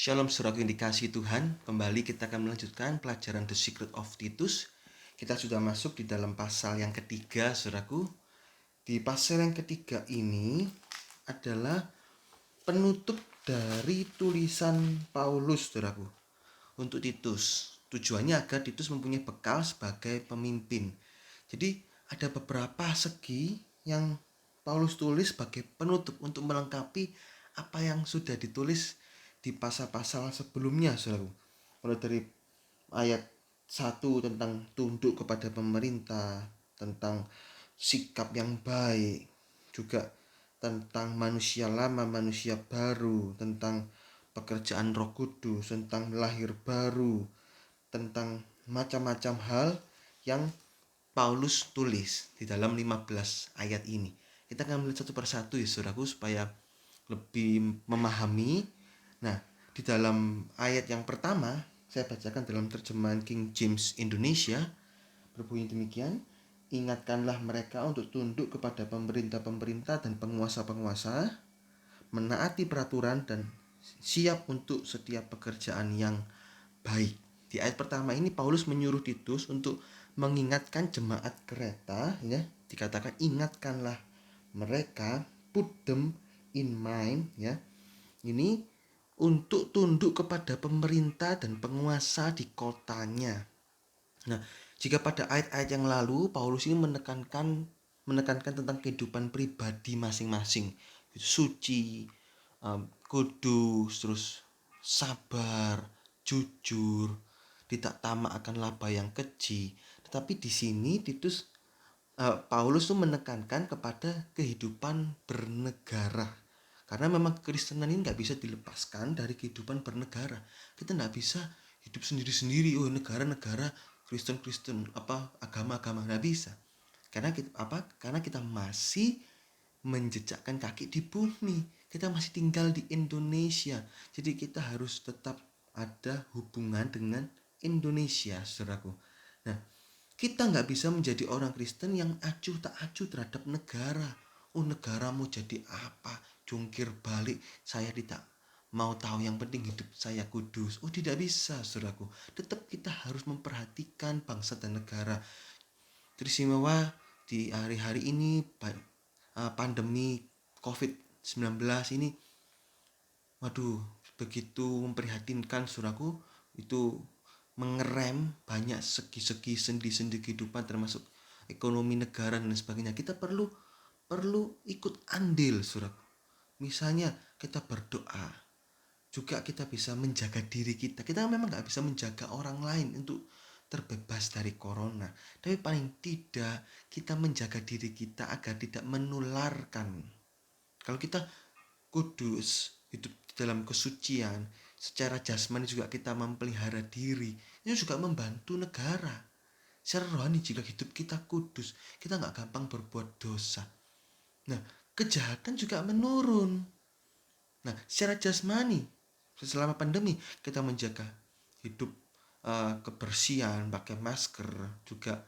Shalom saudaraku yang dikasihi Tuhan. Kembali kita akan melanjutkan pelajaran The Secret of Titus. Kita sudah masuk di dalam pasal yang ketiga saudaraku. Di pasal yang ketiga ini adalah penutup dari tulisan Paulus saudaraku untuk Titus. Tujuannya agar Titus mempunyai bekal sebagai pemimpin. Jadi ada beberapa segi yang Paulus tulis sebagai penutup untuk melengkapi apa yang sudah ditulis di pasal-pasal sebelumnya, saudaraku. Mulai dari ayat 1 tentang tunduk kepada pemerintah, tentang sikap yang baik, juga tentang manusia lama, manusia baru, tentang pekerjaan Roh Kudus, tentang lahir baru, tentang macam-macam hal yang Paulus tulis di dalam 15 ayat ini. Kita akan melihat satu persatu ya saudaraku supaya lebih memahami. Nah, di dalam ayat yang pertama, saya bacakan dalam terjemahan King James Indonesia, berbunyi demikian: ingatkanlah mereka untuk tunduk kepada pemerintah-pemerintah dan penguasa-penguasa, menaati peraturan dan siap untuk setiap pekerjaan yang baik. Di ayat pertama ini Paulus menyuruh Titus untuk mengingatkan jemaat Kreta, ya, dikatakan ingatkanlah mereka, put them in mind, ya. Ini untuk tunduk kepada pemerintah dan penguasa di kotanya. Nah, jika pada ayat-ayat yang lalu Paulus ini menekankan tentang kehidupan pribadi masing-masing, suci, kudus, terus sabar, jujur, tidak tamak akan laba yang keji. Tetapi di sini Paulus tuh menekankan kepada kehidupan bernegara. Karena memang kekristenan ini nggak bisa dilepaskan dari kehidupan bernegara. Kita nggak bisa hidup sendiri-sendiri. Oh, negara-negara Kristen, agama-agama, nggak bisa. Karena kita masih menjejakkan kaki di bumi. Kita masih tinggal di Indonesia. Jadi kita harus tetap ada hubungan dengan Indonesia, saudaraku. Nah, kita nggak bisa menjadi orang Kristen yang acuh tak acuh terhadap negara. Oh, negara mau jadi apa? Jungkir balik, saya tidak mau tahu, yang penting hidup saya kudus. Oh, tidak bisa, saudaraku. Tetap kita harus memperhatikan bangsa dan negara. Teristimewa di hari-hari ini, pandemi COVID-19 ini, waduh, begitu memprihatinkan, saudaraku. Itu mengerem banyak segi-segi sendi-sendi kehidupan, termasuk ekonomi negara dan sebagainya. Kita perlu ikut andil, saudaraku. Misalnya kita berdoa, juga kita bisa menjaga diri kita. Kita memang gak bisa menjaga orang lain untuk terbebas dari corona, tapi paling tidak kita menjaga diri kita agar tidak menularkan. Kalau kita kudus, hidup dalam kesucian, secara jasmani juga kita memelihara diri, itu juga membantu negara. Secara rohani jika hidup kita kudus, kita gak gampang berbuat dosa. Nah, kejahatan juga menurun. Nah, secara jasmani, selama pandemi kita menjaga hidup, kebersihan, pakai masker, juga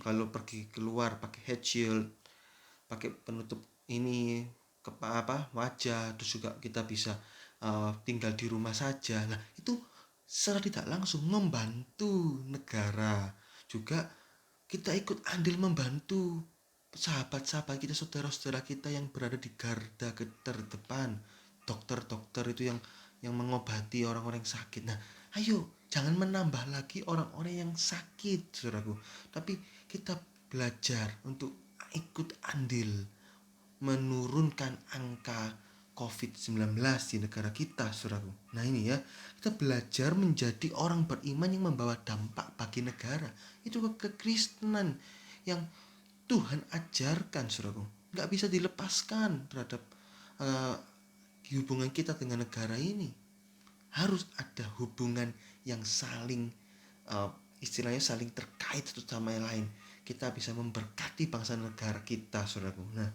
kalau pergi keluar pakai head shield, pakai penutup ini wajah, terus juga kita bisa tinggal di rumah saja. Nah, itu secara tidak langsung membantu negara. Juga kita ikut andil membantu sahabat-sahabat kita, saudara-saudara kita yang berada di garda terdepan, dokter-dokter itu yang mengobati orang-orang yang sakit. Nah, ayo jangan menambah lagi orang-orang yang sakit, saudaraku, tapi kita belajar untuk ikut andil menurunkan angka COVID-19 di negara kita, saudaraku. Nah, ini ya, kita belajar menjadi orang beriman yang membawa dampak bagi negara. Itu kekristenan yang Tuhan ajarkan, saudaraku. Gak bisa dilepaskan terhadap hubungan kita dengan negara ini. Harus ada hubungan yang saling istilahnya saling terkait satu sama yang lain. Kita bisa memberkati bangsa negara kita, saudaraku. Nah,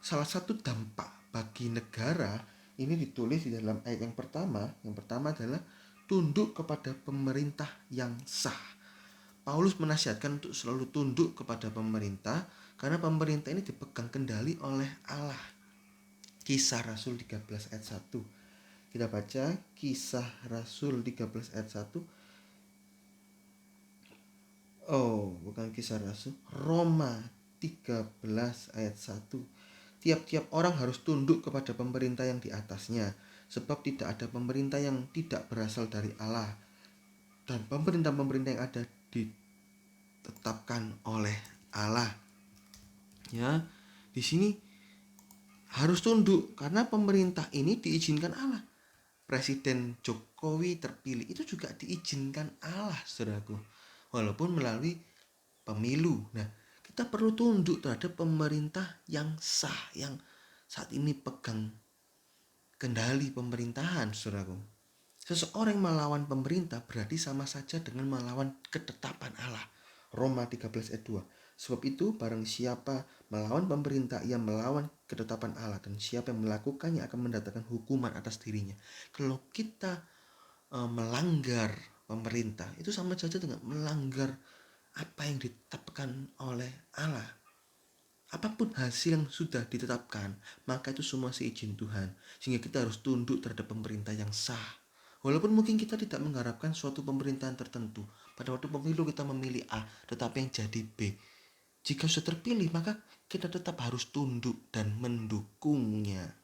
salah satu dampak bagi negara ini ditulis di dalam ayat yang pertama. Yang pertama adalah tunduk kepada pemerintah yang sah. Paulus menasihatkan untuk selalu tunduk kepada pemerintah, karena pemerintah ini dipegang kendali oleh Allah. Kisah Rasul 13 ayat 1. Kita baca Kisah Rasul 13 ayat 1. Oh, bukan Kisah Rasul. Roma 13 ayat 1. Tiap-tiap orang harus tunduk kepada pemerintah yang di atasnya, sebab tidak ada pemerintah yang tidak berasal dari Allah. Dan pemerintah-pemerintah yang ada ditetapkan oleh Allah. Ya, di sini harus tunduk karena pemerintah ini diizinkan Allah. Presiden Jokowi terpilih itu juga diizinkan Allah, saudaraku. Walaupun melalui pemilu. Nah, kita perlu tunduk terhadap pemerintah yang sah, yang saat ini pegang kendali pemerintahan, saudaraku. Seseorang yang melawan pemerintah berarti sama saja dengan melawan ketetapan Allah. Roma 13 ayat 2. Sebab itu barang siapa melawan pemerintah, ia melawan ketetapan Allah, dan siapa yang melakukannya akan mendatangkan hukuman atas dirinya. Kalau kita melanggar pemerintah, itu sama saja dengan melanggar apa yang ditetapkan oleh Allah. Apapun hasil yang sudah ditetapkan, maka itu semua seizin Tuhan. Sehingga kita harus tunduk terhadap pemerintah yang sah. Walaupun mungkin kita tidak mengharapkan suatu pemerintahan tertentu. Pada waktu pemilu kita memilih A, tetapi yang jadi B. Jika sudah terpilih, maka kita tetap harus tunduk dan mendukungnya.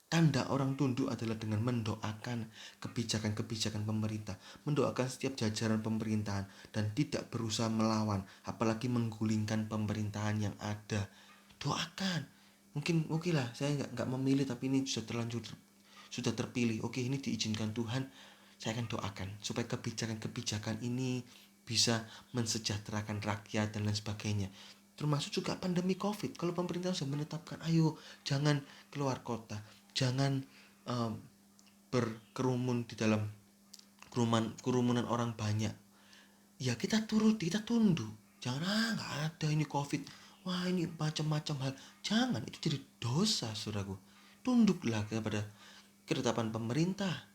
Tanda orang tunduk adalah dengan mendoakan kebijakan-kebijakan pemerintah, mendoakan setiap jajaran pemerintahan, dan tidak berusaha melawan, apalagi menggulingkan pemerintahan yang ada. Doakan. Mungkin lah saya nggak memilih, tapi ini sudah terlanjur sudah terpilih. Oke, ini diizinkan Tuhan. Saya akan doakan supaya kebijakan-kebijakan ini bisa mensejahterakan rakyat dan lain sebagainya. Termasuk juga pandemi COVID. Kalau pemerintah sudah menetapkan, ayo jangan keluar kota, jangan berkerumun di dalam kerumunan orang banyak. Ya kita kita tunduk. Jangan nggak ada ini COVID. Wah ini macam-macam hal. Jangan, itu jadi dosa, saudaraku. Tunduklah kepada ketetapan pemerintah.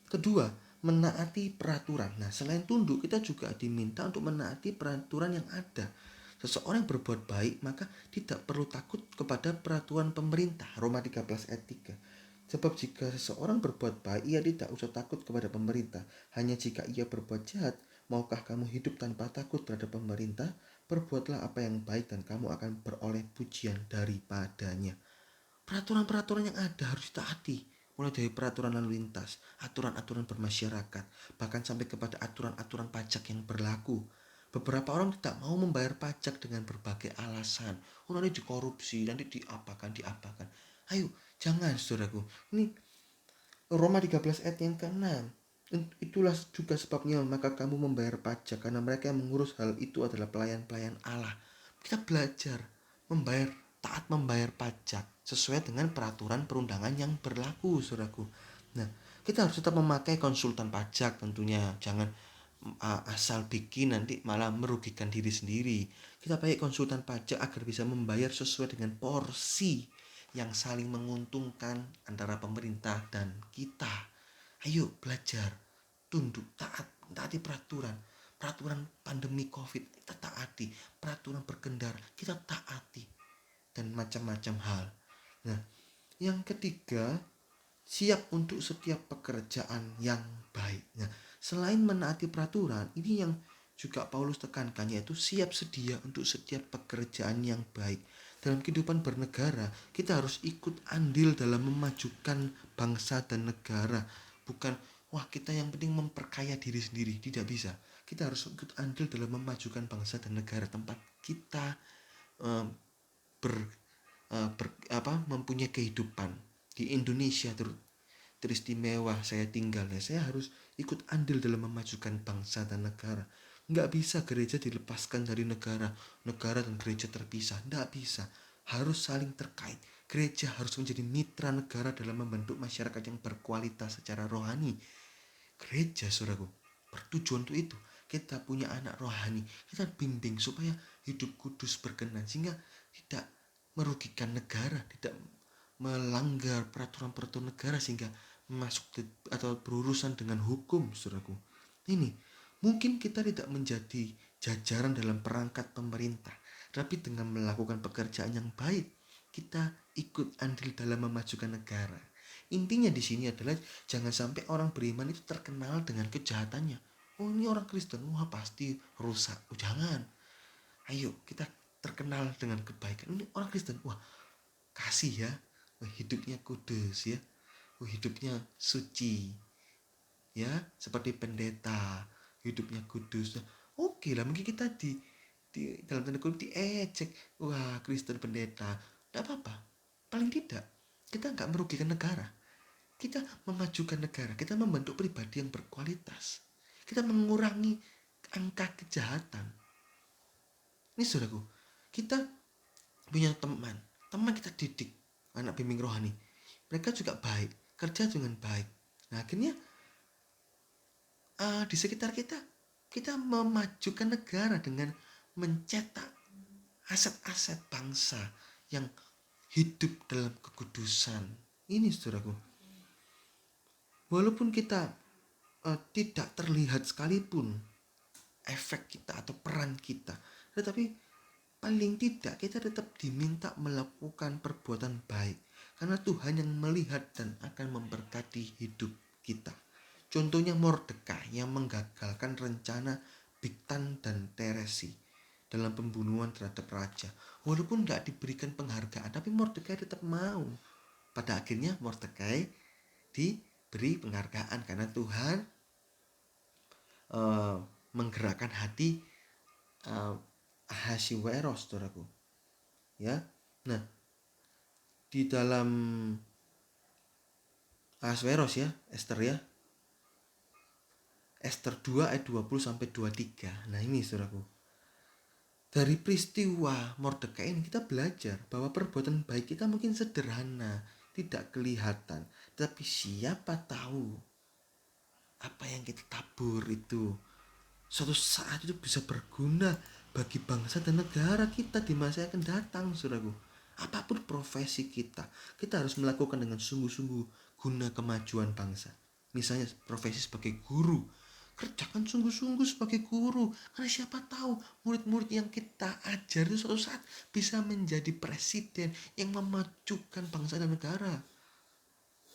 Kedua, menaati peraturan. Nah, selain tunduk, kita juga diminta untuk menaati peraturan yang ada. Seseorang yang berbuat baik, maka tidak perlu takut kepada peraturan pemerintah. Roma 13 ayat 3. Sebab jika seseorang berbuat baik, ia tidak usah takut kepada pemerintah. Hanya jika ia berbuat jahat, maukah kamu hidup tanpa takut terhadap pemerintah? Perbuatlah apa yang baik dan kamu akan beroleh pujian daripadanya. Peraturan-peraturan yang ada harus ditaati, mulai dari peraturan lalu lintas, aturan-aturan bermasyarakat, bahkan sampai kepada aturan-aturan pajak yang berlaku. Beberapa orang tidak mau membayar pajak dengan berbagai alasan. Oh, nanti dikorupsi, nanti diapakan. Ayo, jangan, saudaraku. Ini Roma 13 ayat yang ke-6. Itulah juga sebabnya maka kamu membayar pajak, karena mereka yang mengurus hal itu adalah pelayan-pelayan Allah. Kita belajar taat membayar pajak sesuai dengan peraturan perundangan yang berlaku, saudaraku. Nah, kita harus tetap memakai konsultan pajak tentunya. Jangan asal bikin nanti malah merugikan diri sendiri. Kita pakai konsultan pajak agar bisa membayar sesuai dengan porsi yang saling menguntungkan antara pemerintah dan kita. Ayo belajar, tunduk, taati peraturan pandemi COVID kita taati, peraturan berkendara kita taati, dan macam-macam hal. Nah, yang ketiga, siap untuk setiap pekerjaan yang baik. Nah, selain menaati peraturan, ini yang juga Paulus tekankan, yaitu siap sedia untuk setiap pekerjaan yang baik. Dalam kehidupan bernegara, kita harus ikut andil dalam memajukan bangsa dan negara. Bukan, wah kita yang penting memperkaya diri sendiri. Tidak bisa. Kita harus ikut andil dalam memajukan bangsa dan negara tempat kita mempunyai kehidupan. Di Indonesia teristimewa saya tinggal, ya saya harus ikut andil dalam memajukan bangsa dan negara. Nggak bisa gereja dilepaskan dari negara dan gereja terpisah. Nggak bisa, harus saling terkait. Gereja harus menjadi mitra negara dalam membentuk masyarakat yang berkualitas secara rohani. Gereja, saudaraku, bertujuan untuk itu. Kita punya anak rohani, kita bimbing supaya hidup kudus berkenan, sehingga tidak merugikan negara, tidak melanggar peraturan-peraturan negara sehingga masuk atau berurusan dengan hukum, saudaraku. Ini mungkin kita tidak menjadi jajaran dalam perangkat pemerintah, tapi dengan melakukan pekerjaan yang baik, kita ikut andil dalam memajukan negara. Intinya di sini adalah jangan sampai orang beriman itu terkenal dengan kejahatannya. Oh, ini orang Kristen, wah pasti rusak. Oh, jangan. Ayo kita terkenal dengan kebaikan. Ini orang Kristen, wah kasih ya, wah, hidupnya kudus ya, wah, hidupnya suci ya, seperti pendeta, hidupnya kudus. Oke lah, mungkin kita di dalam tanda kutip diejek, wah Kristen pendeta, tidak apa-apa. Paling tidak kita nggak merugikan negara, kita memajukan negara, kita membentuk pribadi yang berkualitas, kita mengurangi angka kejahatan. Ini saudaraku, kita punya teman kita didik, anak bimbing rohani, mereka juga baik, kerja dengan baik. Nah akhirnya di sekitar kita memajukan negara dengan mencetak aset-aset bangsa yang hidup dalam kekudusan. Ini saudaraku, walaupun kita tidak terlihat sekalipun efek kita atau peran kita, tetapi paling tidak kita tetap diminta melakukan perbuatan baik, karena Tuhan yang melihat dan akan memberkati hidup kita. Contohnya Mordekai yang menggagalkan rencana Bigtan dan Teresi dalam pembunuhan terhadap raja. Walaupun tidak diberikan penghargaan, tapi Mordekai tetap mau. Pada akhirnya Mordekai diberi penghargaan karena Tuhan menggerakkan hati Ahasiweros, saudaraku. Ya, nah di dalam Ahasiweros ya, Esther ya, Esther 2 ayat 20 sampai 23. Nah ini saudaraku, dari peristiwa Mordekai ini kita belajar bahwa perbuatan baik kita mungkin sederhana, tidak kelihatan, tapi siapa tahu apa yang kita tabur itu suatu saat itu bisa berguna bagi bangsa dan negara kita di masa yang akan datang, saudaraku. Apapun profesi kita harus melakukan dengan sungguh-sungguh guna kemajuan bangsa. Misalnya profesi sebagai guru, kerjakan sungguh-sungguh sebagai guru, karena siapa tahu murid-murid yang kita ajar itu suatu saat bisa menjadi presiden yang memajukan bangsa dan negara.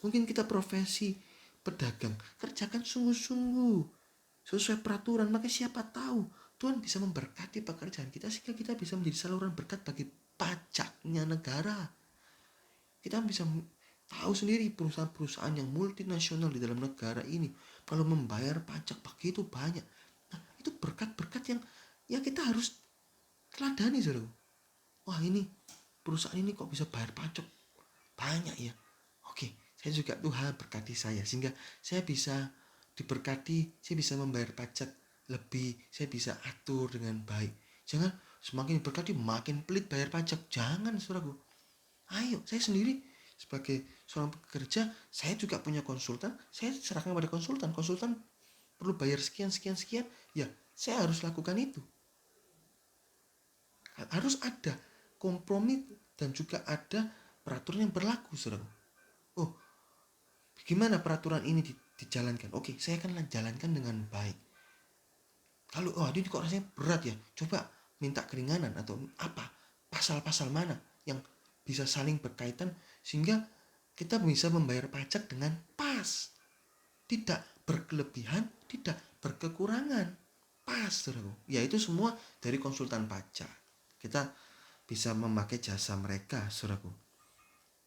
Mungkin kita profesi pedagang, kerjakan sungguh-sungguh sesuai peraturan, maka siapa tahu Tuhan bisa memberkati pekerjaan kita sehingga kita bisa menjadi saluran berkat bagi pajaknya negara. Kita bisa tahu sendiri perusahaan-perusahaan yang multinasional di dalam negara ini kalau membayar pajak begitu banyak. Nah, itu berkat-berkat yang ya kita harus teladani, saudara. Wah, ini perusahaan ini kok bisa bayar pajak banyak ya. Oke, saya juga Tuhan berkati saya sehingga saya bisa diberkati, saya bisa membayar pajak lebih, saya bisa atur dengan baik. Jangan semakin diberkati makin pelit bayar pajak. Jangan, saudaraku. Ayo, saya sendiri sebagai seorang pekerja, saya juga punya konsultan, saya serahkan kepada konsultan. Konsultan perlu bayar sekian, ya saya harus lakukan itu. Harus ada kompromi dan juga ada peraturan yang berlaku, saudara. Oh, gimana peraturan ini dijalankan? Oke, saya akan jalankan dengan baik. Kalau ini kok rasanya berat ya, coba minta keringanan atau apa, pasal-pasal mana yang bisa saling berkaitan sehingga kita bisa membayar pajak dengan pas, tidak berkelebihan, tidak berkekurangan, pas, saudaraku. Ya itu semua dari konsultan pajak. Kita bisa memakai jasa mereka, saudaraku.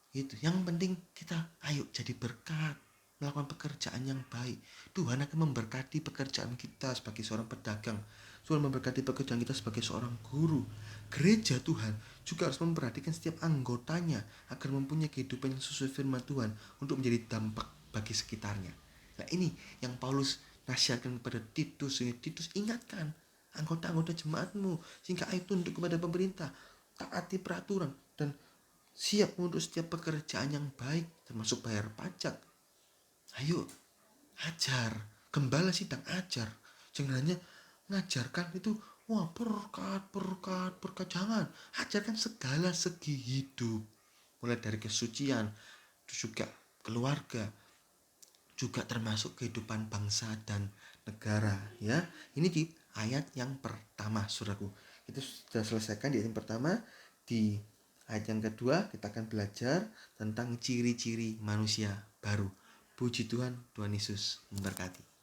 Itu yang penting, kita ayo jadi berkat, melakukan pekerjaan yang baik. Tuhan akan memberkati pekerjaan kita sebagai seorang pedagang. Tuhan memberkati pekerjaan kita sebagai seorang guru. Gereja Tuhan juga harus memperhatikan setiap anggotanya agar mempunyai kehidupan yang sesuai firman Tuhan untuk menjadi dampak bagi sekitarnya. Nah ini yang Paulus nasihatkan kepada Titus. Titus, ingatkan anggota-anggota jemaatmu sehingga ayo tunduk kepada pemerintah, taati peraturan, dan siap untuk setiap pekerjaan yang baik, termasuk bayar pajak. Ayo, ajar. Gembala sidang ajar. Jangan hanya ngajarkan itu, wah berkat. Jangan. Ajarkan segala segi hidup. Mulai dari kesucian, juga keluarga, juga termasuk kehidupan bangsa dan negara. Ya, ini di ayat yang pertama, saudaraku. Itu sudah selesaikan di ayat yang pertama. Di Ayat yang kedua kita akan belajar tentang ciri-ciri manusia baru. Puji Tuhan, Tuhan Yesus memberkati.